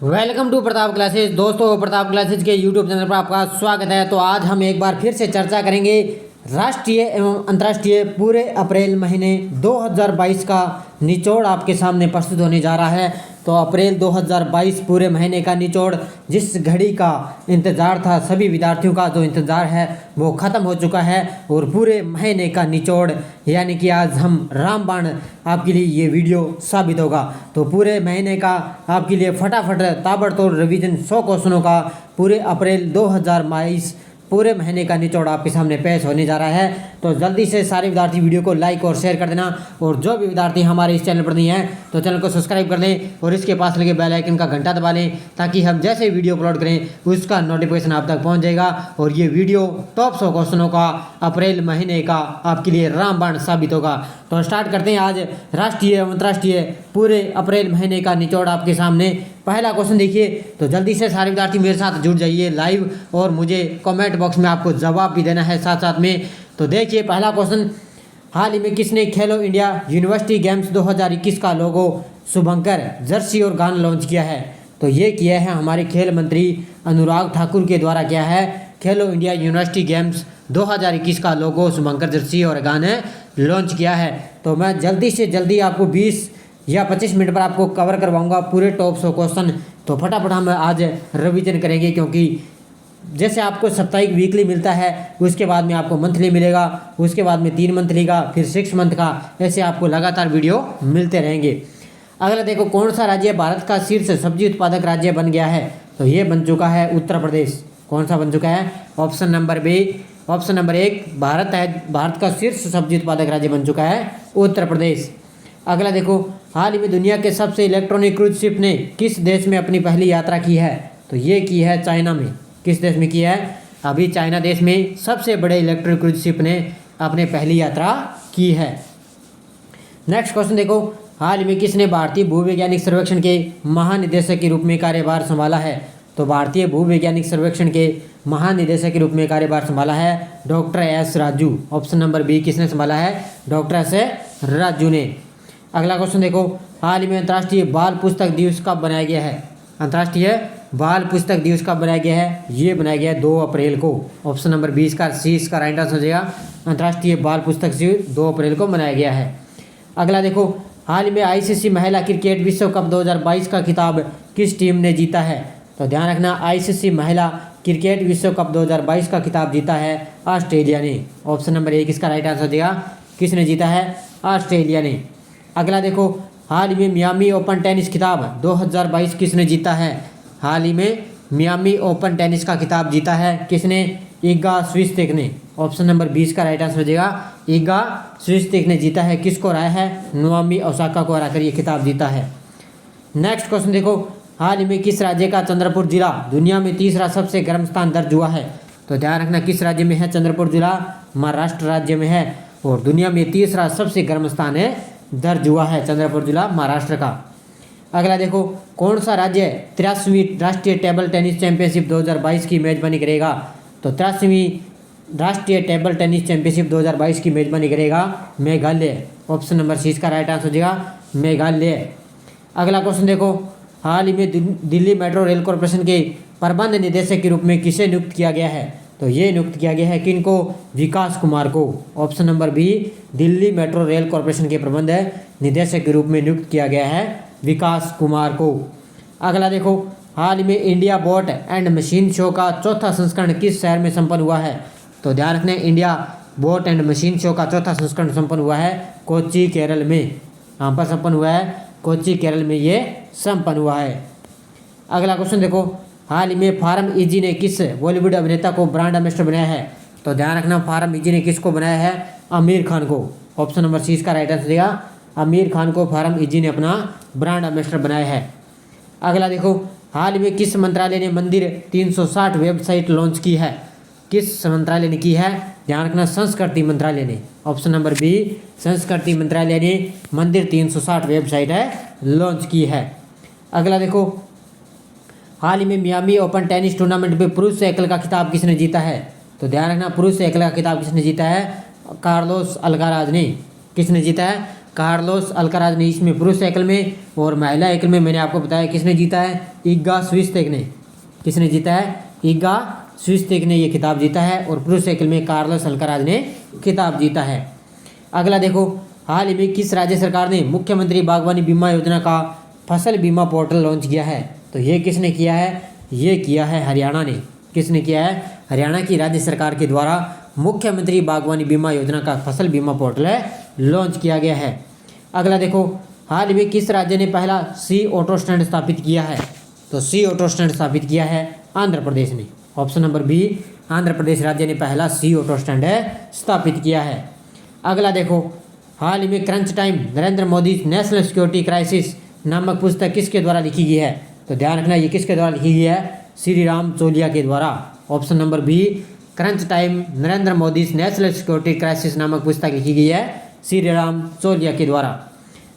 Welcome to Pratap classes. दोस्तों, Pratap classes के YouTube channel पर आपका स्वागत है। तो आज हम एक बार फिर से चर्चा करेंगे राष्ट्रीय एवं अंतर्राष्ट्रीय पूरे अप्रैल महीने 2022 का निचोड़ आपके सामने प्रस्तुत होने जा रहा है। तो अप्रैल 2022 पूरे महीने का निचोड़, जिस घड़ी का इंतज़ार था, सभी विद्यार्थियों का जो इंतज़ार है वो ख़त्म हो चुका है। और पूरे महीने का निचोड़ यानी कि आज हम रामबाण आपके लिए ये वीडियो साबित होगा। तो पूरे महीने का आपके लिए फटाफट ताबड़तोड़ रिवीजन 100 क्वेश्चनों का पूरे अप्रैल 2022 पूरे महीने का निचोड़ आपके सामने पेश होने जा रहा है। तो जल्दी से सारे विद्यार्थी वीडियो को लाइक और शेयर कर देना। और जो भी विद्यार्थी हमारे इस चैनल पर नहीं है तो चैनल को सब्सक्राइब कर लें और इसके पास लगे बेल आइकन का घंटा दबा लें, ताकि हम जैसे वीडियो अपलोड करें उसका नोटिफिकेशन आप तक पहुंच जाएगा। और ये वीडियो टॉप 100 क्वेश्चनों का अप्रैल महीने का आपके लिए रामबाण साबित होगा। तो स्टार्ट करते हैं आज राष्ट्रीय एवं अंतर्राष्ट्रीय पूरे अप्रैल महीने का निचोड़ आपके सामने। पहला क्वेश्चन देखिए। तो जल्दी से सारे विद्यार्थी मेरे साथ जुड़ जाइए लाइव, और मुझे कमेंट बॉक्स में आपको जवाब भी देना है साथ साथ में। तो देखिए पहला क्वेश्चन, हाल ही में किसने खेलो इंडिया यूनिवर्सिटी गेम्स 2021 का लोगो, शुभंकर, जर्सी और गान लॉन्च किया है? तो ये किया है हमारे खेल मंत्री अनुराग ठाकुर के द्वारा किया है। खेलो इंडिया यूनिवर्सिटी गेम्स 2021 का लोगो, शुभंकर, जर्सी और गान लॉन्च किया है। तो मैं जल्दी से जल्दी आपको 20 या 25 मिनट पर आपको कवर करवाऊंगा पूरे टॉप 100 क्वेश्चन। तो फटाफट हम आज रिवीजन करेंगे, क्योंकि जैसे आपको साप्ताहिक वीकली मिलता है, उसके बाद में आपको मंथली मिलेगा, उसके बाद में 3 मंथली का, फिर 6 मंथ का, ऐसे आपको लगातार वीडियो मिलते रहेंगे। अगला देखो, कौन सा राज्य भारत का शीर्ष सब्जी उत्पादक राज्य बन गया है? तो ये बन चुका है उत्तर प्रदेश। कौन सा बन चुका है? Option number B, option number 1 Bharat है। भारत का शीर्ष सब्जी उत्पादक राज्य बन चुका है उत्तर प्रदेश। अगला देखो, हाल ही में दुनिया के सबसे इलेक्ट्रॉनिक क्रूज शिप ने किस देश में अपनी पहली यात्रा की है? तो ये की है चाइना में। किस देश में की है? अभी चाइना देश में सबसे बड़े इलेक्ट्रॉनिक क्रूज शिप ने अपने पहली यात्रा की है। नेक्स्ट क्वेश्चन देखो, हाल ही में किसने भारतीय भूवैज्ञानिक सर्वेक्षण के महानिदेशक के रूप में कार्यभार संभाला है? तो भारतीय भूवैज्ञानिक सर्वेक्षण के महानिदेशक के रूप में कार्यभार संभाला है doctor S Raju. Option number B किसने संभाला है? डॉक्टर एस राजू ने। अगला क्वेश्चन देखो, हाल ही में अंतर्राष्ट्रीय बाल पुस्तक दिवस कब बनाया गया है? अंतर्राष्ट्रीय बाल पुस्तक दिवस कब बनाया गया है? ये बनाया गया है 2 अप्रैल को। ऑप्शन नंबर 20 का सी इसका राइट आंसर हो जाएगा। अंतर्राष्ट्रीय बाल पुस्तक दिवस 2 अप्रैल को मनाया गया है। अगला देखो, हाल ही में आईसीसी महिला क्रिकेट विश्व कप 2022 का खिताब किस टीम ने जीता है? तो ध्यान रखना, आईसीसी महिला क्रिकेट विश्व कप 2022 का खिताब जीता है ऑस्ट्रेलिया ने। ऑप्शन नंबर 1 इसका राइट आंसर हो जाएगा। किसने जीता है? ऑस्ट्रेलिया ने। अगला देखो, हाल ही में मियामी ओपन टेनिस खिताब 2022 किसने जीता है? हाल ही में मियामी ओपन टेनिस का खिताब जीता है किसने? इगा स्विस्तेक ने। ऑप्शन नंबर 20 का राइट आंसर हो जाएगा। इगा स्विस्तेक ने जीता है। किसको हराया है? नोआमी ओसाका को हराकर ये खिताब जीता है। नेक्स्ट क्वेश्चन देखो, हाल ही में किस राज्य का चंद्रपुर जिला दुनिया में तीसरा सबसे गर्म स्थान दर्ज हुआ है? तो ध्यान रखना, किस राज्य में है चंद्रपुर जिला? महाराष्ट्र राज्य में है। और दुनिया में तीसरा सबसे गर्म स्थान है दर्ज हुआ है चंद्रपुर जिला महाराष्ट्र का। अगला देखो, कौन सा राज्य 83वीं राष्ट्रीय टेबल टेनिस चैंपियनशिप 2022 की मेजबानी करेगा? तो 83वीं राष्ट्रीय टेबल टेनिस चैंपियनशिप 2022 की मेजबानी करेगा मेघालय। ऑप्शन नंबर सी इसका राइट आंसर हो जाएगा, मेघालय। अगला क्वेश्चन देखो, हाल ही में दिल्ली मेट्रो रेल कॉरपोरेशन के प्रबंध निदेशक के रूप में किसे नियुक्त किया गया है? तो ये नियुक्त किया गया है किनको? विकास कुमार को। Option number B, Delhi metro rail corporation के प्रबंध निदेशक के रूप में नियुक्त किया गया है विकास कुमार को। अगला देखो, हाल ही में India boat and machine show का चौथा संस्करण किस शहर में संपन्न हुआ है? तो ध्यान रखना, India boat and machine show का चौथा संस्करण संपन्न हुआ है कोच्चि केरल में। यहाँ पर संपन्न हुआ है कोच्चि केरल में ये संपन्न हुआ है। अगला क्वेश्चन देखो, हाल ही में फार्म इजी ने किस बॉलीवुड अभिनेता को ब्रांड एम्बेसडर बनाया है? तो ध्यान रखना, फार्म इजी ने किसको बनाया है? आमिर खान को। ऑप्शन नंबर सी इसका राइट आंसर देगा। आमिर खान को फार्म इजी ने अपना ब्रांड एम्बेसडर बनाया है। अगला देखो, हाल ही में किस मंत्रालय ने मंदिर 360 वेबसाइट लॉन्च की है? किस मंत्रालय ने की है? ध्यान रखना, संस्कृति मंत्रालय ने। ऑप्शन नंबर बी, संस्कृति मंत्रालय ने मंदिर 360 वेबसाइट लॉन्च की है। अगला देखो, हाल ही में मियामी ओपन टेनिस टूर्नामेंट में पुरुष एकल का खिताब किसने जीता है? तो ध्यान रखना, पुरुष एकल का खिताब किसने जीता है? कार्लोस अल्काराज ने। किसने जीता है? कार्लोस अल्काराज ने इसमें पुरुष एकल में, और महिला एकल में मैंने आपको बताया किसने जीता है, इगा स्विस्तेक ने। किसने जीता है, इगा स्विस्तेक ने ये खिताब जीता है, और पुरुष एकल में कार्लोस अल्काराज ने खिताब जीता है। अगला देखो, हाल ही में किस राज्य सरकार ने मुख्यमंत्री बागवानी बीमा योजना का फसल बीमा पोर्टल लॉन्च किया है, तो ये किसने किया है, ये किया है हरियाणा ने। किसने किया है, हरियाणा की राज्य सरकार के द्वारा मुख्यमंत्री बागवानी बीमा योजना का फसल बीमा पोर्टल लॉन्च किया गया है। अगला देखो, हाल ही में किस राज्य ने पहला सी ऑटो स्टैंड स्थापित किया है, तो सी ऑटो स्टैंड स्थापित किया है आंध्र प्रदेश ने। Option number B, Andhra Pradesh राज्य ने पहला सी ऑटो स्टैंड स्थापित किया है। अगला देखो, हाल ही में crunch time Narendra Modi national security crisis नामक पुस्तक किसके द्वारा लिखी गई है, तो ध्यान रखना ये किसके द्वारा लिखी गई है, श्री राम चोलिया के द्वारा। Option number B, crunch time Narendra Modi national security crisis नामक पुस्तक लिखी गई है श्री राम चोलिया के द्वारा।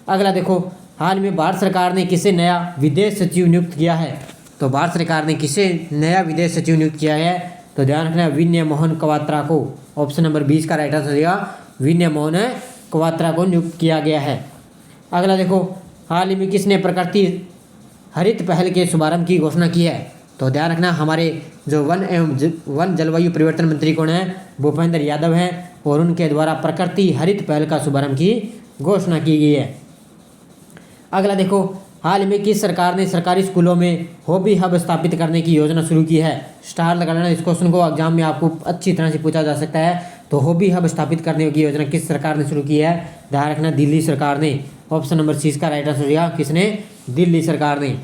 अगला देखो, हाल में भारत सरकार ने किसे नया विदेश सचिव नियुक्त किया है, तो भारत सरकार ने किसे नया विदेश सचिव नियुक्त किया है, तो ध्यान रखना विनय मोहन क्वात्रा को। ऑप्शन नंबर 20 का राइट आंसर हो जाएगा विनय मोहन क्वात्रा को नियुक्त किया गया है। अगला देखो, हाल ही में किसने प्रकृति हरित पहल के शुभारंभ की घोषणा की है, तो ध्यान रखना हमारे जो वन जलवायु परिवर्तन मंत्री कौन है, भूपेंद्र यादव हैं, और उनके द्वारा प्रकृति हरित पहल का शुभारंभ की घोषणा की गई है। अगला देखो, हाल ही में किस सरकार ने सरकारी स्कूलों में हॉबी हब स्थापित करने की योजना शुरू की है, स्टार लगा लेना, इस क्वेश्चन को एग्जाम में आपको अच्छी तरह से पूछा जा सकता है। तो हॉबी हब स्थापित करने की योजना किस सरकार ने शुरू की है, ध्यान रखना दिल्ली सरकार ने। ऑप्शन नंबर 30 का राइट आंसर दिया किसने, दिल्ली सरकार ने।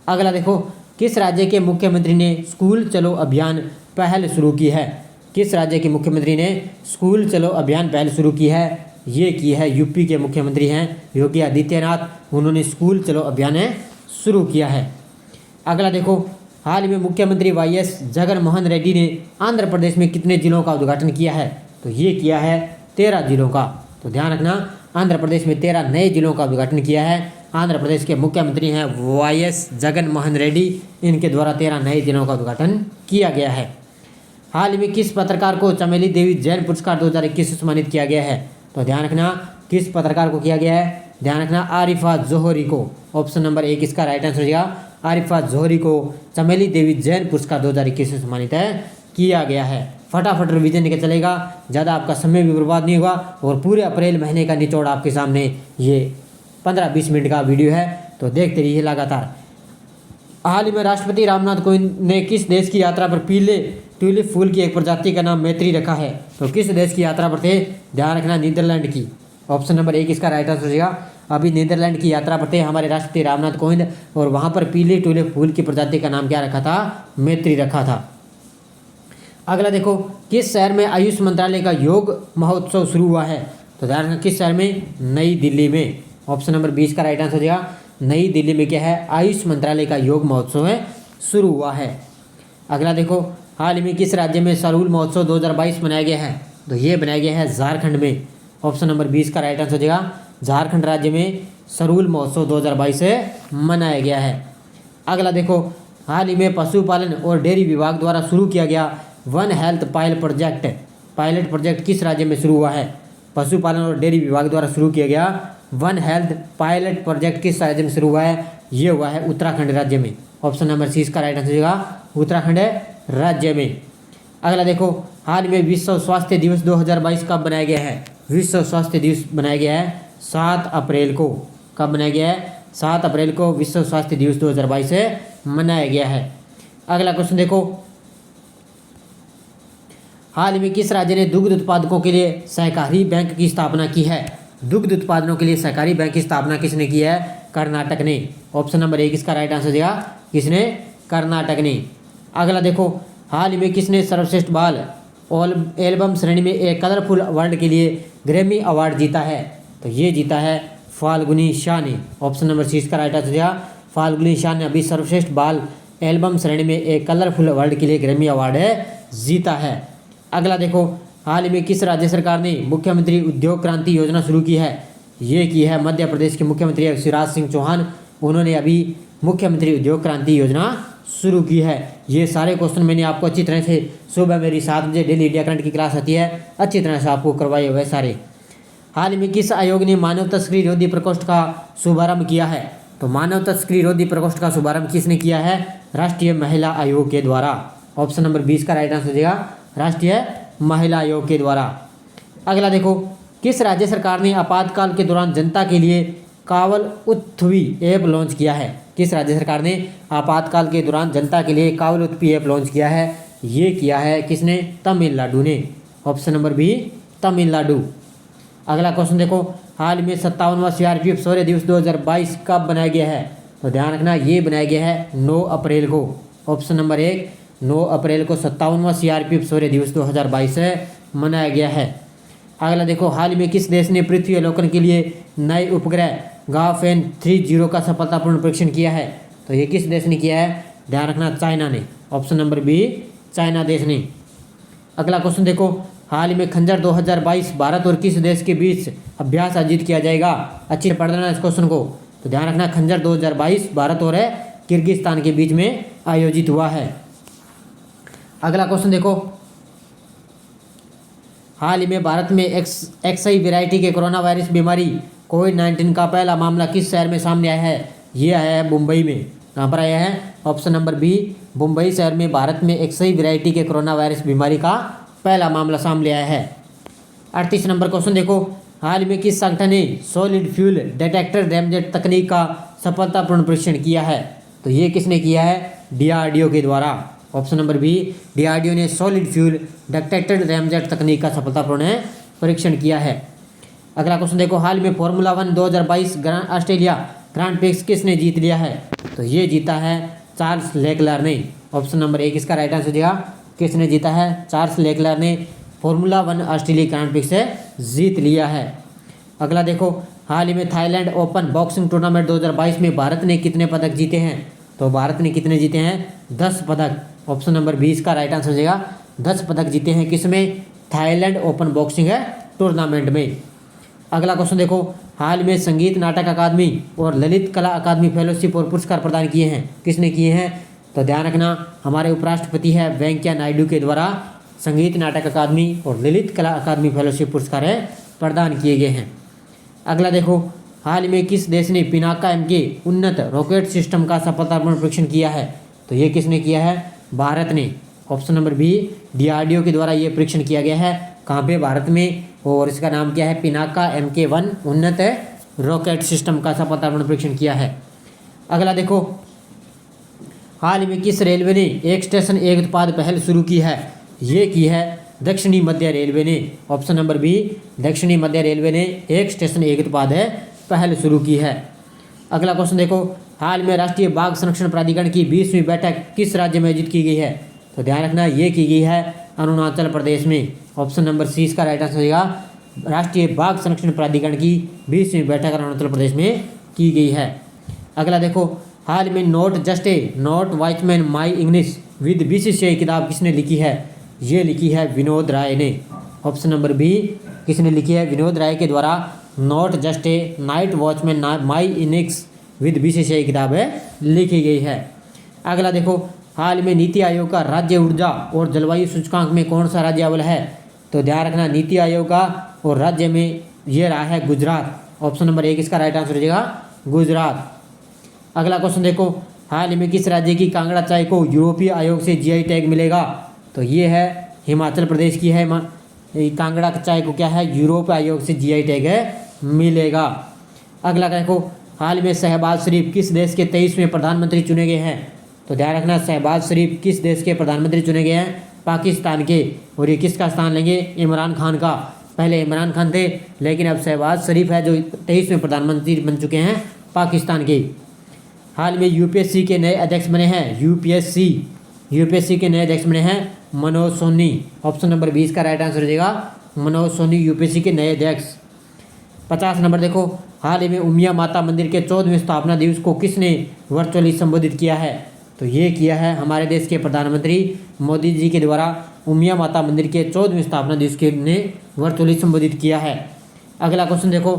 अगला देखो, किस राज्य के मुख्यमंत्री ने स्कूल चलो अभियान पहल शुरू की है, किस राज्य के मुख्यमंत्री ने स्कूल चलो अभियान पहल शुरू की है, ये की है यूपी के मुख्यमंत्री हैं योगी आदित्यनाथ, उन्होंने स्कूल चलो अभियान शुरू किया है। अगला देखो, हाल ही में मुख्यमंत्री वाईएस जगनमोहन रेड्डी ने आंध्र प्रदेश में कितने जिलों का उद्घाटन किया है, तो ये किया है 13 जिलों का। तो ध्यान रखना आंध्र प्रदेश में 13 नए जिलों का उद्घाटन किया है। आंध्र प्रदेश के मुख्यमंत्री हैं वाईएस जगनमोहन रेड्डी, इनके द्वारा 13 नए जिलों का उद्घाटन किया गया है। हाल ही में किस पत्रकार को चमेली देवी जैन पुरस्कार 2021 से सम्मानित किया गया है, तो ध्यान रखना किस पत्रकार को किया गया है, ध्यान रखना आरिफा जोहरी को। ऑप्शन नंबर 1 इसका राइट आंसर होगा आरिफा जोहरी को चमेली देवी जैन पुरस्कार 2021 से सम्मानित किया गया है। फटाफट रिवीजन लेकर चलेगा, ज़्यादा आपका समय भी बर्बाद नहीं होगा, और पूरे अप्रैल महीने का निचोड़ आपके सामने ये 15-20 मिनट का वीडियो है, तो देखते रहिए लगातार। हाल ही में राष्ट्रपति रामनाथ कोविंद ने किस देश की यात्रा पर पीले ट्यूलिप फूल की एक प्रजाति का नाम मैत्री रखा है, तो किस देश की यात्रा पर थे, ध्यान रखना नीदरलैंड की। ऑप्शन नंबर 1 इसका राइट आंसर होगा अभी नीदरलैंड की यात्रा पर थे हमारे राष्ट्रपति रामनाथ कोविंद, और वहाँ पर पीले ट्यूलिप फूल की प्रजाति का नाम क्या रखा था, मैत्री रखा था। अगला देखो, किस शहर में आयुष मंत्रालय का योग महोत्सव शुरू हुआ है, तो ध्यान रखना किस शहर में, नई दिल्ली में। ऑप्शन नंबर 20 का राइट आंसर हो जाएगा नई दिल्ली में क्या है, आयुष मंत्रालय का योग महोत्सव शुरू हुआ है। अगला देखो, हाल ही में किस राज्य में सरूल महोत्सव 2022 मनाया गया है, तो ये बनाया गया है झारखंड में। ऑप्शन नंबर 20 का राइट आंसर हो जाएगा झारखंड राज्य में सरूल महोत्सव 2022 मनाया गया है। अगला देखो, हाल ही में पशुपालन और डेयरी विभाग द्वारा शुरू किया गया वन हेल्थ पायलट प्रोजेक्ट किस राज्य में शुरू हुआ है, पशुपालन और डेयरी विभाग द्वारा शुरू किया गया वन हेल्थ पायलट प्रोजेक्ट किस राज्य में शुरू हुआ है, ये हुआ है उत्तराखंड राज्य में। ऑप्शन नंबर 30 का राइट आंसर होगा उत्तराखंड राज्य में। अगला देखो, हाल में विश्व स्वास्थ्य दिवस 2022 कब बनाया गया है, विश्व स्वास्थ्य दिवस बनाया गया है 7 अप्रैल को। कब बनाया गया है, 7 अप्रैल को विश्व स्वास्थ्य दिवस 2022 मनाया गया है। अगला क्वेश्चन देखो, हाल ही में किस राज्य ने दुग्ध उत्पादकों के लिए सहकारी बैंक की स्थापना की है, दुग्ध उत्पादनों के लिए सहकारी बैंक की स्थापना किसने की है, कर्नाटक ने। ऑप्शन नंबर 1 इसका राइट आंसर देगा किसने, कर्नाटक ने। अगला देखो, हाल ही में किसने सर्वश्रेष्ठ बाल एल्बम श्रेणी में एक कलरफुल अवार्ड के लिए ग्रैमी अवार्ड जीता है, तो ये जीता है फाल्गुनी शाह ने। ऑप्शन नंबर 30 का राइट आंसर दिया फाल्गुनी शाह ने अभी सर्वश्रेष्ठ बाल एल्बम श्रेणी में एक कलरफुल अवार्ड के लिए ग्रैमी अवार्ड जीता है। अगला देखो, हाल ही में किस राज्य सरकार ने मुख्यमंत्री उद्योग क्रांति योजना शुरू की है, ये की है मध्य प्रदेश के मुख्यमंत्री शिवराज सिंह चौहान, उन्होंने अभी मुख्यमंत्री उद्योग क्रांति योजना शुरू की है। ये सारे क्वेश्चन मैंने आपको अच्छी तरह से सुबह मेरी 7 बजे डेली इंडिया करंट की क्लास आती है, अच्छी तरह से आपको करवाए हुए सारे। हाल में किस आयोग ने मानव तस्करी विरोधी प्रकोष्ठ का शुभारंभ किया है? तो मानव तस्करी विरोधी प्रकोष्ठ का शुभारंभ किसने किया है? राष्ट्रीय महिला आयोग के द्वारा। ऑप्शन नंबर 20 का राइट आंसर हो जाएगा राष्ट्रीय महिला आयोग के द्वारा। अगला देखो, किस राज्य सरकार ने आपातकाल के दौरान जनता के लिए कावल उत्थवी ऐप लॉन्च किया है? किस राज्य सरकार ने आपातकाल के दौरान जनता के लिए कावल उत्थवी ऐप लॉन्च किया है? ये किया है किसने? तमिलनाडु ने। Option number B Tamil Nadu. अगला क्वेश्चन देखो, हाल में 57वां सीआरपीएफ शौर्य दिवस 2022 कब बनाया गया है? तो ध्यान रखना, ये बनाया गया है 9 अप्रैल को। ऑप्शन नंबर 1 9 अप्रैल को 57वां सीआरपीएफ शौर्य दिवस 2022 से मनाया गया है। अगला देखो, हाल में किस देश ने पृथ्वी अवलोकन के लिए नए उपग्रह गाओफेन 30 का सफलतापूर्ण परीक्षण किया है? तो ये किस देश ने किया है? ध्यान रखना, चाइना ने। ऑप्शन नंबर बी चाइना देश ने। अगला क्वेश्चन देखो, हाल में खंजर 2022 भारत और किस देश के बीच अभ्यास आयोजित किया जाएगा? अच्छी से पढ़ लेना इस क्वेश्चन को। तो ध्यान रखना, खंजर 2022 भारत और किर्गिस्तान के बीच में आयोजित हुआ है। अगला क्वेश्चन देखो, हाल ही में भारत में एक्सआई वेराइटी के कोरोना वायरस बीमारी कोविड-19 का पहला मामला किस शहर में सामने आया है? ये आया है मुंबई में। कहाँ पर आया है? ऑप्शन नंबर बी मुंबई शहर में भारत में एक्सआई वेराइटी के कोरोना वायरस बीमारी का पहला मामला सामने आया है। 38 नंबर क्वेश्चन देखो, हाल में किस संगठन ने सॉलिड फ्यूल डिटेक्टर रैमजेट तकनीक का सफलतापूर्ण परीक्षण किया है? तो ये किसने किया है? डीआरडीओ के द्वारा। ऑप्शन नंबर बी डीआरडीओ ने सॉलिड फ्यूल डिटेक्टर रैमजेट तकनीक का सफलतापूर्ण परीक्षण किया है। अगला क्वेश्चन देखो, हाल में फॉर्मूला 1 2022 ऑस्ट्रेलिया ग्रांड प्रिक्स किसने जीत लिया है? तो ये जीता है चार्ल्स लेक्लर ने। ऑप्शन नंबर 1 इसका राइट आंसर हो जाएगा किसने जीता है? चार्ल्स लेक्लर ने फॉर्मूला 1 ऑस्ट्रेलिया ग्रांड प्रिक्स से जीत लिया है। अगला देखो, हाल ही में थाईलैंड ओपन बॉक्सिंग टूर्नामेंट 2022 में भारत ने कितने पदक जीते हैं? तो भारत ने कितने जीते हैं? 10 पदक। ऑप्शन नंबर 20 का राइट आंसर हो जाएगा 10 पदक जीते हैं किसमें? थाईलैंड ओपन बॉक्सिंग टूर्नामेंट में। अगला क्वेश्चन देखो, हाल में संगीत नाटक अकादमी और ललित कला अकादमी फेलोशिप और पुरस्कार प्रदान किए हैं, किसने किए हैं? तो ध्यान रखना, हमारे उपराष्ट्रपति है वेंकैया नायडू के द्वारा संगीत नाटक अकादमी और ललित कला अकादमी फेलोशिप पुरस्कार प्रदान किए गए हैं। अगला देखो, हाल में किस देश ने पिनाका एमके उन्नत रॉकेट सिस्टम का सफलतापूर्ण परीक्षण किया है? तो ये किसने किया है? भारत ने। ऑप्शन नंबर बी डीआरडीओ के द्वारा ये परीक्षण किया गया है। कहाँ पे? भारत में। और इसका नाम क्या है? पिनाका MK1 उन्नत रॉकेट सिस्टम का सफलतापूर्ण परीक्षण किया है। अगला देखो, हाल में किस रेलवे ने एक स्टेशन एक उत्पाद पहल शुरू की है? ये की है दक्षिणी मध्य रेलवे ने। ऑप्शन नंबर बी दक्षिणी मध्य रेलवे ने एक स्टेशन एक उत्पाद पहल शुरू की है। अगला क्वेश्चन देखो, हाल में राष्ट्रीय बाघ संरक्षण प्राधिकरण की 20वीं बैठक किस राज्य में आयोजित की गई है? तो ध्यान रखना, ये की गई है अरुणाचल प्रदेश में। ऑप्शन नंबर सी इसका राइट आंसर हो जाएगा राष्ट्रीय बाघ संरक्षण प्राधिकरण की 20वीं बैठक अरुणाचल प्रदेश में की गई है। अगला देखो, हाल में not just a not watchman my English with BCCI किताब किसने लिखी है? ये लिखी है विनोद राय ने। ऑप्शन नंबर बी किसने लिखी है? विनोद राय के द्वारा not just a night watchman my English with BCCI किताब लिखी गई है। अगला देखो, हाल में नीति आयोग का राज्य ऊर्जा और जलवायु सूचकांक में कौन सा राज्य अव्वल है? तो ध्यान रखना, नीति आयोग का और राज्य में ये रहा है गुजरात। ऑप्शन नंबर 1 इसका राइट आंसर हो जाएगा गुजरात। अगला क्वेश्चन देखो, हाल में किस राज्य की कांगड़ा चाय को यूरोपीय आयोग से GI टैग मिलेगा? तो ये है हिमाचल प्रदेश की है कांगड़ा चाय को क्या है? यूरोपीय आयोग से GI टैग मिलेगा। अगला देखो, हाल में शहबाज शरीफ किस देश के 23वें प्रधानमंत्री चुने गए हैं? तो ध्यान रखना, शहबाज शरीफ किस देश के प्रधानमंत्री चुने गए हैं? पाकिस्तान के। और ये किसका स्थान लेंगे? इमरान खान का। पहले इमरान खान थे, लेकिन अब शहबाज शरीफ है जो 23वें प्रधानमंत्री बन चुके हैं पाकिस्तान के। हाल में UPSC के नए अध्यक्ष बने हैं यूपीएससी के नए अध्यक्ष बने हैं मनोज सोनी। ऑप्शन नंबर 20 का राइट आंसर हो जाएगा मनोज सोनी UPSC के नए अध्यक्ष। 50 नंबर देखो, हाल ही में उमिया माता मंदिर के 14वें स्थापना दिवस को किसने वर्चुअली संबोधित किया है? तो ये किया है हमारे देश के प्रधानमंत्री मोदी जी के द्वारा उमिया माता मंदिर के 14वें स्थापना दिवस के ने वर्चुअली संबोधित किया है। अगला क्वेश्चन देखो,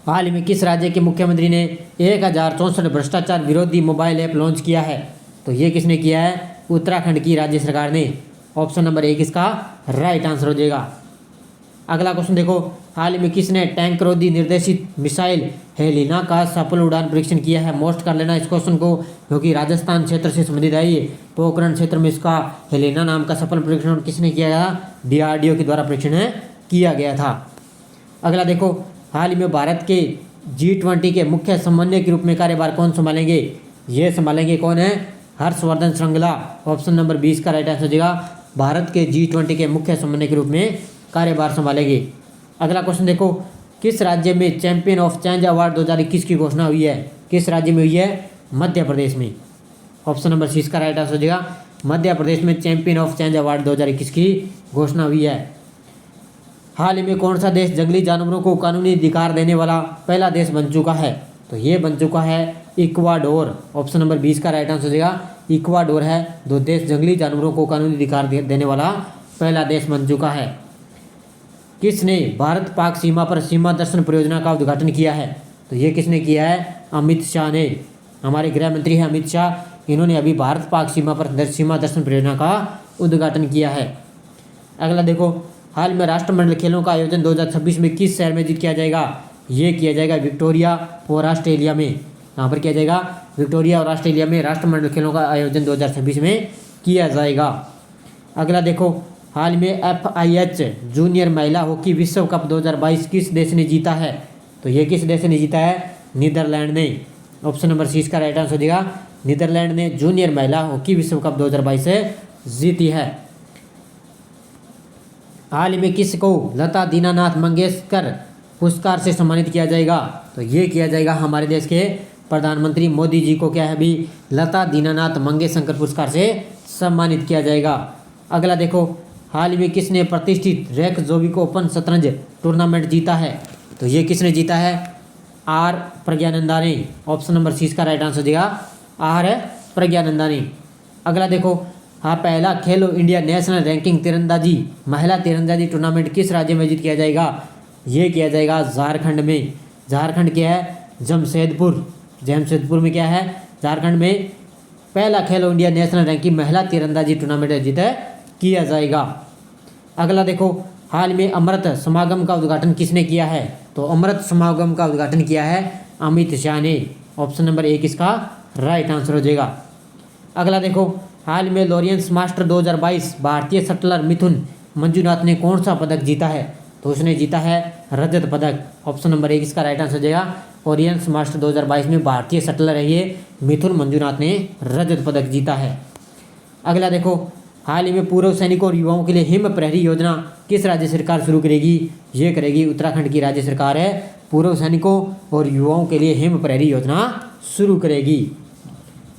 हाल ही में किस राज्य के मुख्यमंत्री ने 1064 भ्रष्टाचार विरोधी मोबाइल ऐप लॉन्च किया है? तो ये किसने किया है? उत्तराखंड की राज्य सरकार ने। ऑप्शन नंबर 1 इसका राइट आंसर हो जाएगा। अगला क्वेश्चन देखो, हाल ही में किसने टैंक रोधी निर्देशित मिसाइल हेलिना का सफल उड़ान परीक्षण किया है? मोस्ट कर लेना इस क्वेश्चन को, क्योंकि राजस्थान क्षेत्र से संबंधित है ये। पोखरण क्षेत्र में इसका हेलिना नाम का सफल परीक्षण किसने किया था? डीआरडीओ के द्वारा परीक्षण किया गया था। अगला देखो, हाल ही में भारत के G20 के मुख्य समन्वय के रूप में कार्यभार कौन संभालेंगे? ये संभालेंगे कौन है? हर्षवर्धन श्रृंगला। ऑप्शन नंबर 20 का राइट आंसर हो जाएगा, भारत के G20 के मुख्य समन्वय के रूप में कार्यभार संभालेंगे। अगला क्वेश्चन देखो, किस राज्य में चैंपियन ऑफ चेंज अवार्ड 2021 की घोषणा हुई है? किस राज्य में हुई है? मध्य प्रदेश में। ऑप्शन नंबर 30 का राइट आंसर हो जाएगा, मध्य प्रदेश में चैंपियन ऑफ चेंज अवार्ड 2021 की घोषणा हुई है। हाल ही में कौन सा देश जंगली जानवरों को कानूनी अधिकार देने वाला पहला देश बन चुका है? तो ये बन चुका है इक्वाडोर। ऑप्शन नंबर 20 का राइट आंसर हो जाएगा, इक्वाडोर है जो देश जंगली जानवरों को कानूनी अधिकार देने वाला पहला देश बन चुका है। किसने भारत पाक सीमा पर सीमा दर्शन परियोजना का उद्घाटन किया है? तो ये किसने किया है? अमित शाह ने। हमारे गृह मंत्री हैं अमित शाह, इन्होंने अभी भारत पाक सीमा पर सीमा दर्शन परियोजना का उद्घाटन किया है। अगला देखो, हाल में राष्ट्रमंडल खेलों का आयोजन 2026 में किस शहर में किया जाएगा? ये किया जाएगा विक्टोरिया और ऑस्ट्रेलिया में। यहाँ पर किया जाएगा विक्टोरिया और ऑस्ट्रेलिया में राष्ट्रमंडल खेलों का आयोजन 2026 में किया जाएगा। अगला देखो, हाल में FIH जूनियर महिला हॉकी विश्व कप 2022 किस देश ने जीता है? तो ये किस देश ने जीता है? नीदरलैंड ने। ऑप्शन नंबर 30 का राइट आंसर हो जाएगा, नीदरलैंड ने जूनियर महिला हॉकी विश्व कप 2022 से जीती है। हाल ही में किसको लता दीनानाथ मंगेशकर पुरस्कार से सम्मानित किया जाएगा? तो ये किया जाएगा हमारे देश के प्रधानमंत्री मोदी जी को क्या है अभी लता दीनानाथ मंगेशकर पुरस्कार से सम्मानित किया जाएगा। अगला देखो, हाल ही में किसने प्रतिष्ठित रेयकजोविक ओपन शतरंज टूर्नामेंट जीता है? तो ये किसने जीता है? आर प्रज्ञानंदा ने। ऑप्शन नंबर 30 का राइट आंसर हो जाएगा, आर प्रज्ञानंदा ने। अगला देखो, हाँ, पहला खेलो इंडिया नेशनल रैंकिंग तीरंदाजी महिला तीरंदाजी टूर्नामेंट किस राज्य में आयोजित किया जाएगा? ये किया जाएगा झारखंड में। झारखंड क्या है? जमशेदपुर में क्या है? झारखंड में पहला खेलो इंडिया नेशनल रैंकिंग महिला तीरंदाजी टूर्नामेंट आयोजित किया जाएगा। अगला देखो, हाल में अमृत समागम का उद्घाटन किसने किया है? तो अमृत समागम का उद्घाटन किया है अमित शाह ने। ऑप्शन नंबर 1 इसका राइट आंसर हो जाएगा। अगला देखो, हाल में लॉरेंस मास्टर 2022 भारतीय शटलर मिथुन मंजुनाथ ने कौन सा पदक जीता है? तो उसने जीता है रजत पदक। ऑप्शन नंबर 1 इसका राइट आंसर हो जाएगा, लॉरेंस मास्टर 2022 में भारतीय शटलर है ये मिथुन मंजुनाथ ने रजत पदक जीता है। अगला देखो, हाल ही में पूर्व सैनिकों और युवाओं के लिए हिम प्रहरी योजना किस राज्य सरकार शुरू करेगी? ये करेगी उत्तराखंड की राज्य सरकार है, पूर्व सैनिकों और युवाओं के लिए हिम प्रहरी योजना शुरू करेगी।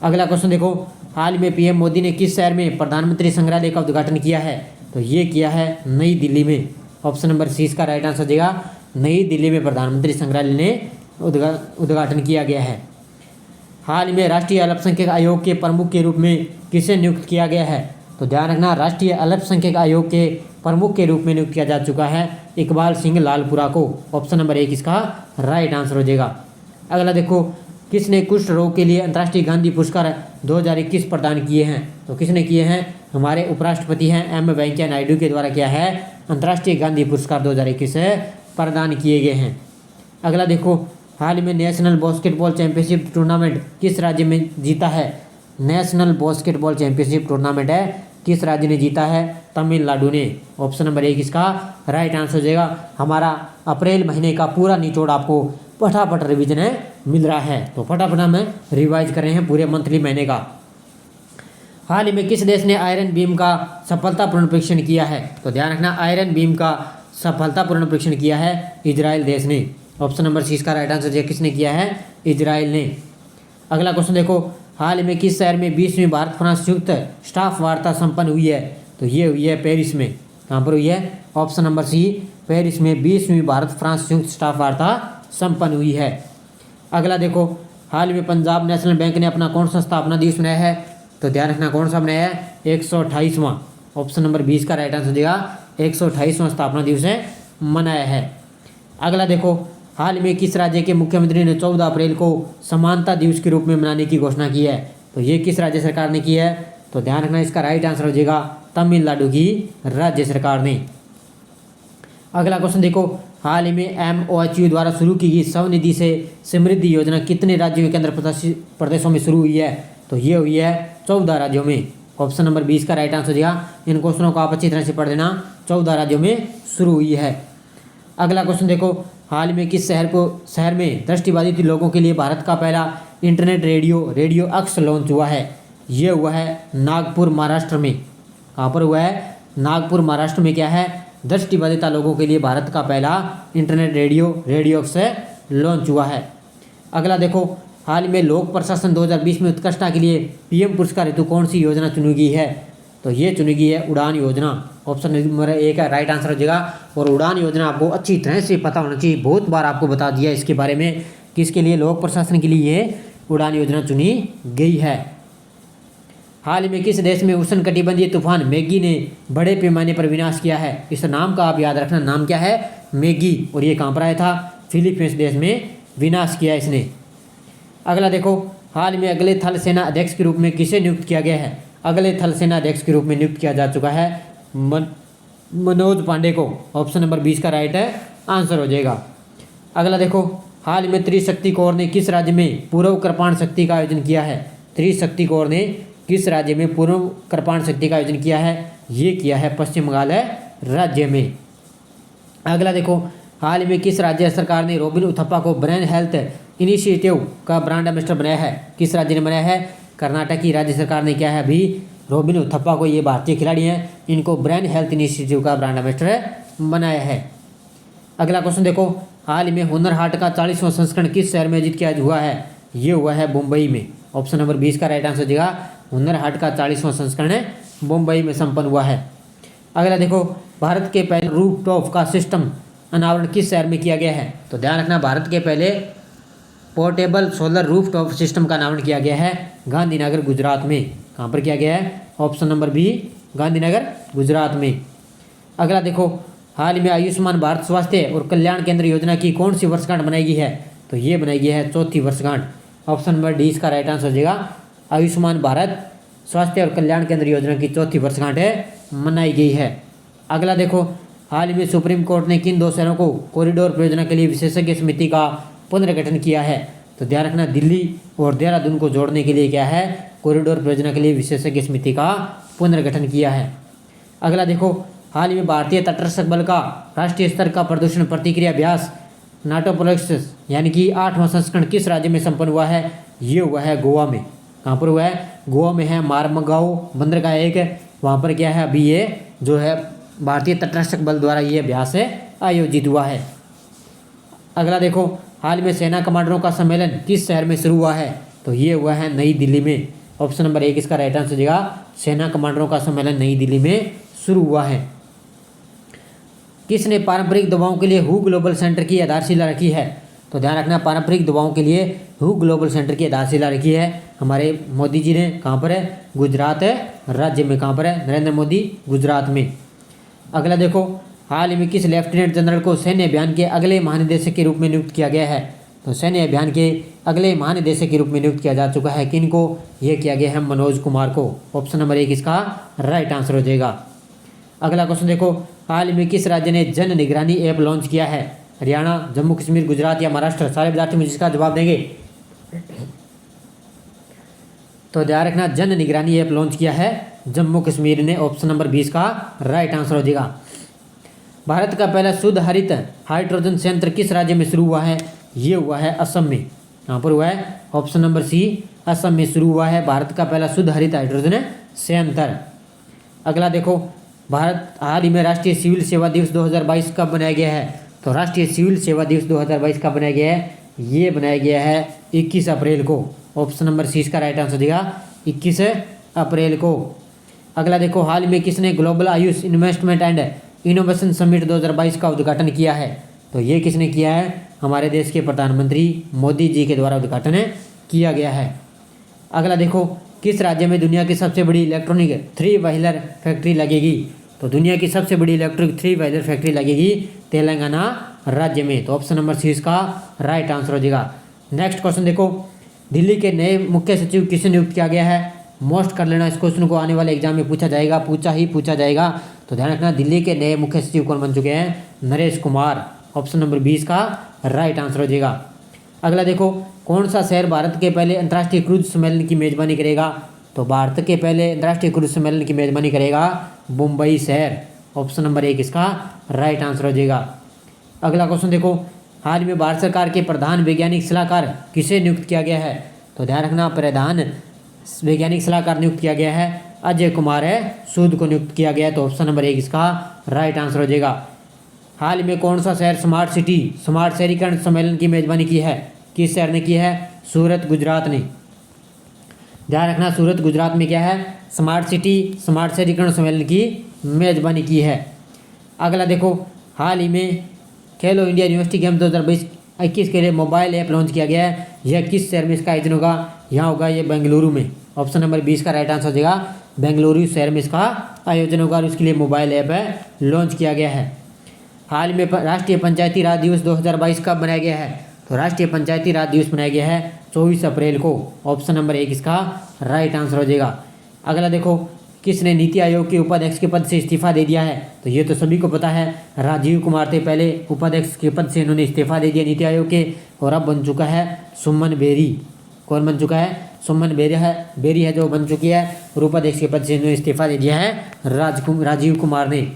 अगला क्वेश्चन देखो, हाल में PM मोदी ने किस शहर में प्रधानमंत्री संग्रहालय का उद्घाटन किया है? तो ये किया है नई दिल्ली में। ऑप्शन नंबर 30 का राइट आंसर देगा, नई दिल्ली में प्रधानमंत्री संग्रहालय ने उद्घाटन किया गया है। हाल में राष्ट्रीय अल्पसंख्यक आयोग के प्रमुख के रूप में किसे नियुक्त किया गया है? तो ध्यान रखना, राष्ट्रीय अल्पसंख्यक आयोग के प्रमुख के रूप में नियुक्त किया जा चुका है इकबाल सिंह लालपुरा को। ऑप्शन नंबर 1 इसका राइट आंसर हो जाएगा। अगला देखो, किसने कुष्ठ रोग के लिए अंतर्राष्ट्रीय गांधी पुरस्कार 2021 प्रदान किए हैं? तो किसने किए हैं? हमारे उपराष्ट्रपति हैं M वेंकैया नायडू के द्वारा क्या है अंतर्राष्ट्रीय गांधी पुरस्कार 2021 प्रदान किए गए हैं। अगला देखो, हाल में नेशनल बास्केटबॉल चैंपियनशिप टूर्नामेंट किस राज्य में जीता है? नेशनल बास्केटबॉल चैंपियनशिप टूर्नामेंट है किस राज्य ने जीता है? तमिलनाडु ने। ऑप्शन नंबर 1 इसका राइट आंसर हो जाएगा। हमारा अप्रैल महीने का पूरा निचोड़ आपको फटाफट रिवीजन मिल रहा है, तो फटाफट हम रिवाइज कर रहे हैं पूरे मंथली महीने का। हाल ही में किस देश ने आयरन बीम का सफलतापूर्ण परीक्षण किया है? तो ध्यान रखना, आयरन बीम का सफलतापूर्ण परीक्षण किया है इजराइल देश ने। ऑप्शन नंबर 30 का राइट आंसर किसने किया है? इजराइल ने। अगला क्वेश्चन देखो, हाल में किस शहर में 20वीं भारत फ्रांस संयुक्त स्टाफ वार्ता संपन्न हुई है? तो ये हुई है पेरिस में। कहाँ पर हुई है? ऑप्शन नंबर C, पेरिस में 20वीं भारत फ्रांस संयुक्त स्टाफ वार्ता संपन्न हुई है। अगला देखो, हाल में पंजाब नेशनल बैंक ने अपना कौन सा स्थापना दिवस मनाया है? तो ध्यान रखना, कौन सा मनाया है? 128वां। ऑप्शन नंबर 20 का राइट आंसर देगा, 128वां स्थापना दिवस मनाया है। अगला देखो, हाल में किस राज्य के मुख्यमंत्री ने 14 अप्रैल को समानता दिवस के रूप में मनाने की घोषणा की है? तो ये किस राज्य सरकार ने की है? तो ध्यान रखना, इसका राइट आंसर हो जाएगा तमिलनाडु की राज्य सरकार ने। अगला क्वेश्चन देखो, हाल ही में MOHU द्वारा शुरू की गई स्वनिधि से समृद्धि योजना कितने राज्यों के केंद्र प्रदेशों में शुरू हुई है? तो ये हुई है 14 राज्यों में। ऑप्शन नंबर 20 का राइट आंसर हो जाएगा। इन क्वेश्चनों को आप अच्छी तरह से पढ़ लेना, 14 राज्यों में शुरू हुई है। अगला क्वेश्चन देखो, हाल में किस शहर में दृष्टिबाधित लोगों के लिए भारत का पहला इंटरनेट रेडियो अक्स लॉन्च हुआ है? ये हुआ है नागपुर, महाराष्ट्र में। कहाँ पर हुआ है? नागपुर, महाराष्ट्र में क्या है? दृष्टिबाधिता लोगों के लिए भारत का पहला इंटरनेट रेडियो अक्स लॉन्च हुआ है। अगला देखो, हाल में लोक प्रशासन 2020 में उत्कृष्टता के लिए PM पुरस्कार हेतु कौन सी योजना चुनी गई है? तो ये चुनी गई है उड़ान योजना। ऑप्शन नंबर 1 का राइट आंसर हो जाएगा। और उड़ान योजना आपको अच्छी तरह से पता होना चाहिए, बहुत बार आपको बता दिया इसके बारे में, किसके लिए? लोक प्रशासन के लिए ये उड़ान योजना चुनी गई है। हाल ही में किस देश में उष्णकटिबंधीय तूफान मैगी ने बड़े पैमाने पर विनाश किया है? इस नाम का आप याद रखना, नाम क्या है? मैगी। और ये कहाँ पर आया था? फिलीपींस देश में विनाश किया इसने। अगला देखो, हाल में अगले थल सेना अध्यक्ष के रूप में किसे नियुक्त किया गया है? अगले थल सेना अध्यक्ष के रूप में नियुक्त किया जा चुका है मनोज पांडे को। ऑप्शन नंबर 20 का राइट आंसर हो जाएगा। अगला देखो, हाल में त्रिशक्ति कोर ने किस राज्य में पूर्व कृपाण शक्ति का आयोजन किया है? त्रिशक्ति कोर ने किस राज्य में पूर्व कृपाण शक्ति का आयोजन किया है? ये किया है पश्चिम बंगाल राज्य में। अगला देखो, हाल में किस राज्य सरकार ने रॉबिन उथप्पा को ब्रेन हेल्थ इनिशिएटिव का ब्रांड एम्बेसडर बनाया है? किस राज्य ने बनाया है? कर्नाटक की राज्य सरकार ने क्या है अभी रॉबिन उथप्पा को, ये भारतीय खिलाड़ी हैं, इनको ब्रेन हेल्थ इनिशिएटिव का ब्रांड एम्बेसडर बनाया है। अगला क्वेश्चन देखो, हाल में हुनर हाट का 40वां संस्करण किस शहर में आयोजित किया हुआ है? ये हुआ है मुंबई में। ऑप्शन नंबर 20 का राइट आंसर हो जाएगा। हुनर हाट का 40वां संस्करण मुंबई में संपन्न हुआ है। अगला देखो, भारत के पहले रूफटॉप का सिस्टम अनावरण किस शहर में किया गया है? तो ध्यान रखना, भारत के पहले पोर्टेबल सोलर रूफटॉप सिस्टम का अनावरण किया गया है गांधीनगर, गुजरात में। कहाँ पर किया गया है? Option number B, Gandhinagar, Gujarat में। अगला देखो, हाल में आयुष्मान भारत स्वास्थ्य और कल्याण केंद्र योजना की कौन सी वर्षगांठ बनाई गई है? तो ये बनाई गई है 4थी वर्षगांठ। ऑप्शन नंबर डी इसका राइट आंसर हो जाएगा। आयुष्मान भारत स्वास्थ्य और कल्याण केंद्र योजना की 4थी वर्षगांठ मनाई गई है। अगला देखो, हाल में सुप्रीम कोर्ट ने किन 2 शहरों को कॉरिडोर परियोजना के लिए विशेषज्ञ समिति का पुनर्गठन किया है? तो ध्यान रखना, दिल्ली और देहरादून को जोड़ने के लिए क्या है? कॉरिडोर परियोजना के लिए विशेषज्ञ समिति का पुनर्गठन किया है। अगला देखो, हाल ही में भारतीय तटरक्षक बल का राष्ट्रीय स्तर का प्रदूषण प्रतिक्रिया अभ्यास नाटोपोलिस यानी कि 8वां संस्करण किस राज्य में संपन्न हुआ है? ये हुआ है गोवा में। कहाँ पर हुआ है? गोवा में है। मारमगांव बंदरगाह एक, वहाँ पर क्या है अभी ये जो है भारतीय तटरक्षक बल द्वारा ये अभ्यास आयोजित हुआ है। अगला देखो, हाल में सेना कमांडरों का सम्मेलन किस शहर में शुरू हुआ है? तो ये हुआ है नई दिल्ली में। ऑप्शन नंबर 1 इसका राइट आंसर हो जाएगा। सेना कमांडरों का सम्मेलन नई दिल्ली में शुरू हुआ है। किसने पारंपरिक दवाओं के लिए हु ग्लोबल सेंटर की आधारशिला रखी है? तो ध्यान रखना, पारंपरिक दवाओं के लिए हु ग्लोबल सेंटर की आधारशिला रखी है हमारे मोदी जी ने। कहाँ पर है? गुजरात राज्य में। कहाँ पर है? नरेंद्र मोदी, गुजरात में। अगला देखो, हाल ही में किस लेफ्टिनेंट जनरल को सैन्य अभियान के अगले महानिदेशक के रूप में नियुक्त किया गया है? तो सैन्य अभियान के अगले महानिदेशक के रूप में नियुक्त किया जा चुका है। किनको? ये किया गया है मनोज कुमार को। ऑप्शन नंबर 1 इसका राइट आंसर हो जाएगा। अगला क्वेश्चन देखो, हाल में किस राज्य ने जन निगरानी ऐप लॉन्च किया है? हरियाणा, जम्मू कश्मीर, गुजरात या महाराष्ट्र? सारे विद्यार्थी मुझे इसका जवाब देंगे। तो ध्यान रखना, जन निगरानी ऐप लॉन्च किया है जम्मू कश्मीर ने। ऑप्शन नंबर 20 का राइट आंसर हो जाएगा। भारत का पहला शुद्ध हरित हाइड्रोजन संयंत्र किस राज्य में शुरू हुआ है? ये हुआ है असम में। कहाँ पर हुआ है? ऑप्शन नंबर सी, असम में शुरू हुआ है भारत का पहला शुद्ध हरित हाइड्रोजन संयंत्र। अगला देखो, भारत हाल ही में राष्ट्रीय सिविल सेवा दिवस 2022 कब बनाया गया है? तो राष्ट्रीय सिविल सेवा दिवस 2022 कब बनाया गया है? ये बनाया गया है 21 अप्रैल को। ऑप्शन नंबर सी इसका राइट आंसर देगा, 21 अप्रैल को। अगला देखो, हाल में किसने global Ayush investment and innovation summit 2022 का उद्घाटन किया है? तो ये किसने किया है? हमारे देश के प्रधानमंत्री मोदी जी के द्वारा उद्घाटन किया गया है। अगला देखो, किस राज्य में दुनिया की सबसे बड़ी इलेक्ट्रॉनिक 3 व्हीलर फैक्ट्री लगेगी? तो दुनिया की सबसे बड़ी इलेक्ट्रिक 3 व्हीलर फैक्ट्री लगेगी तेलंगाना राज्य में। तो ऑप्शन नंबर सी इसका राइट आंसर हो जाएगा। नेक्स्ट क्वेश्चन देखो, दिल्ली के नए मुख्य सचिव किसे नियुक्त किया गया है? मोस्ट कर लेना, इस क्वेश्चन को आने वाले एग्जाम में पूछा जाएगा। तो ध्यान रखना, दिल्ली के नए मुख्य सचिव कौन बन चुके हैं? नरेश कुमार। ऑप्शन नंबर 20 का राइट आंसर हो जाएगा। अगला देखो, कौन सा शहर भारत के पहले अंतर्राष्ट्रीय क्रूज सम्मेलन की मेजबानी करेगा? तो भारत के पहले अंतर्राष्ट्रीय क्रूज सम्मेलन की मेजबानी करेगा मुंबई शहर। ऑप्शन नंबर 1 इसका राइट आंसर हो जाएगा। अगला क्वेश्चन देखो, हाल में भारत सरकार के प्रधान वैज्ञानिक सलाहकार किसे नियुक्त किया गया है? तो ध्यान रखना, प्रधान वैज्ञानिक सलाहकार नियुक्त किया गया है अजय कुमार सूद को नियुक्त किया गया है। तो ऑप्शन नंबर 1 इसका राइट आंसर हो जाएगा। हाल में कौन सा शहर स्मार्ट सिटी स्मार्ट शहरीकरण सम्मेलन की मेजबानी की है? किस शहर ने की है? सूरत गुजरात ने। ध्यान रखना, सूरत गुजरात में क्या है? स्मार्ट सिटी स्मार्ट शहरीकरण सम्मेलन की मेजबानी की है। अगला देखो, हाल ही में खेलो इंडिया यूनिवर्सिटी गेम 2022-21 के लिए मोबाइल ऐप लॉन्च किया गया है। यह किस शहर में इसका आयोजन होगा? यहाँ होगा ये बेंगलुरु में। ऑप्शन नंबर 20 का राइट आंसर हो जाएगा। बेंगलुरु शहर में इसका आयोजन होगा और इसके लिए मोबाइल ऐप लॉन्च किया गया है। हाल में राष्ट्रीय पंचायती राज दिवस 2022 कब मनाया गया है? तो राष्ट्रीय पंचायती राज दिवस मनाया गया है 24 अप्रैल को। ऑप्शन नंबर 1 इसका राइट आंसर हो जाएगा। अगला देखो, किसने नीति आयोग के उपाध्यक्ष के पद से इस्तीफा दे दिया है? तो ये तो सभी को पता है, राजीव कुमार थे पहले उपाध्यक्ष के पद से, इन्होंने इस्तीफा दे दिया नीति आयोग के और अब बन चुका है सुमन बेरी। कौन बन चुका है? सुमन बेरी है जो बन चुकी है और उपाध्यक्ष के पद से इन्होंने इस्तीफा दे दिया है राजीव कुमार ने।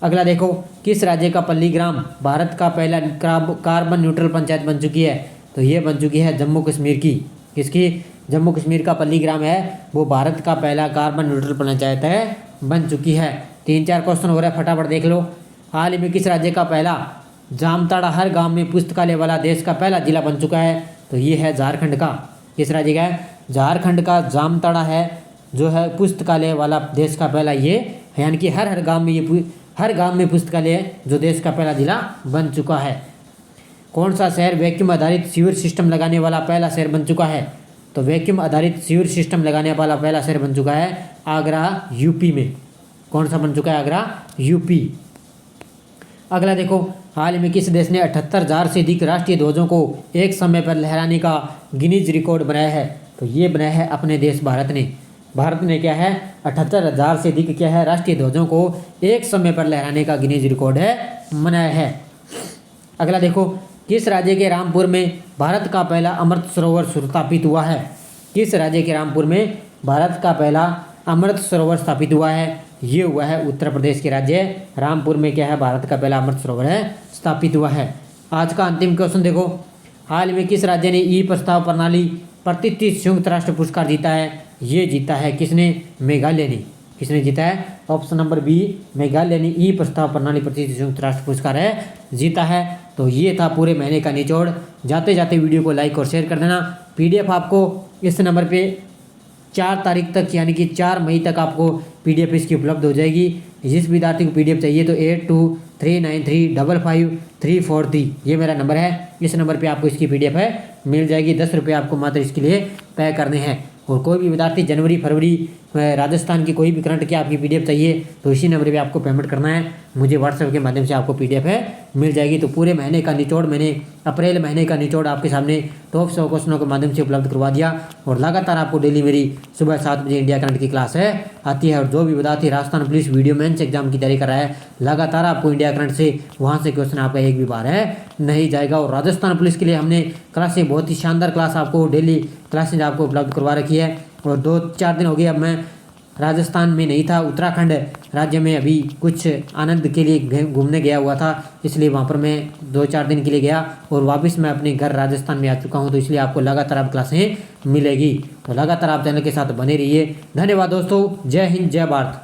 अगला देखो, किस राज्य का पल्लीग्राम भारत का पहला कार्बन न्यूट्रल पंचायत बन चुकी है? तो ये बन चुकी है जम्मू कश्मीर की। किसकी? जम्मू कश्मीर का पल्लीग्राम है वो भारत का पहला कार्बन न्यूट्रल पंचायत बन चुकी है। 3-4 क्वेश्चन हो रहा है, फटाफट देख लो। हाल ही में किस राज्य का पहला जामताड़ा हर गांव में पुस्तकालय वाला देश का पहला जिला बन चुका है? तो ये है झारखंड का। किस राज्य का है? झारखंड का जामताड़ा है जो है पुस्तकालय वाला देश का पहला, ये यानी कि हर गांव में पुस्तकालय जो देश का पहला जिला बन चुका है। कौन सा शहर वैक्यूम आधारित सीवर सिस्टम लगाने वाला पहला शहर बन चुका है? तो वैक्यूम आधारित सीवर सिस्टम लगाने वाला पहला शहर बन चुका है आगरा, यूपी में। कौन सा बन चुका है? आगरा, यूपी। अगला देखो, हाल में किस देश ने 78,000 से अधिक राष्ट्रीय ध्वजों को एक समय पर लहराने का गिनीज रिकॉर्ड बनाया है? तो ये बनाया है अपने देश भारत ने। भारत ने क्या है? 78,000 से अधिक क्या है राष्ट्रीय ध्वजों को एक समय पर लहराने का गिनीज रिकॉर्ड बनाया है। अगला देखो, किस राज्य के रामपुर में भारत का पहला अमृत सरोवर स्थापित हुआ है? किस राज्य के रामपुर में भारत का पहला अमृत सरोवर स्थापित हुआ है? ये हुआ है उत्तर प्रदेश के राज्य रामपुर में क्या है भारत का पहला अमृत सरोवर स्थापित हुआ है। आज का अंतिम क्वेश्चन देखो, हाल में किस राज्य ने ई प्रस्ताव प्रणाली प्रतिष्ठित संयुक्त राष्ट्र पुरस्कार जीता है? ये जीता है किसने? मेघालय ने। किसने जीता है? ऑप्शन नंबर बी, मेघालय ने ई प्रस्ताव प्रणाली प्रतिष्ठित संयुक्त राष्ट्र पुरस्कार जीता है। तो ये था पूरे महीने का निचोड़। जाते जाते वीडियो को लाइक और शेयर कर देना। पीडीएफ आपको इस नंबर पे 4 तारीख तक यानी कि 4 मई तक आपको पीडीएफ इसकी उपलब्ध हो जाएगी। जिस विद्यार्थी को पीडीएफ चाहिए तो 8239355343 ये मेरा नंबर है। इस नंबर पे आपको इसकी पीडीएफ मिल जाएगी। 10 रुपये आपको मात्र इसके लिए पे करने हैं। और कोई भी विद्यार्थी जनवरी फरवरी राजस्थान की कोई भी करंट की आपकी पीडीएफ चाहिए तो इसी नंबर पे आपको पेमेंट करना है। मुझे व्हाट्सएप के माध्यम से आपको पीडीएफ मिल जाएगी। तो पूरे महीने का निचोड़ मैंने अप्रैल महीने का निचोड़ आपके सामने टॉप 100 क्वेश्चनों के माध्यम से उपलब्ध करवा दिया। और लगातार आपको डेली मेरी सुबह 7 बजे इंडिया करंट की क्लास आती है। और जो भी विद्यार्थी Rajasthan police video mains exam की तैयारी कर रहा है, लगातार आपको इंडिया करंट से वहाँ से क्वेश्चन आपका एक भी बार नहीं जाएगा। और राजस्थान पुलिस के लिए हमने क्लासें बहुत ही शानदार क्लास आपको डेली क्लासेज आपको उपलब्ध करवा रखी है। और 2-4 दिन हो गए अब मैं राजस्थान में नहीं था, उत्तराखंड राज्य में अभी कुछ आनंद के लिए घूमने गया हुआ था, इसलिए वहाँ पर मैं 2-4 दिन के लिए गया और वापस मैं अपने घर राजस्थान में आ चुका हूँ। तो इसलिए आपको लगातार आप क्लासें मिलेगी। तो लगातार आप चैनल के साथ बने रहिए। धन्यवाद दोस्तों। जय हिंद, जय भारत।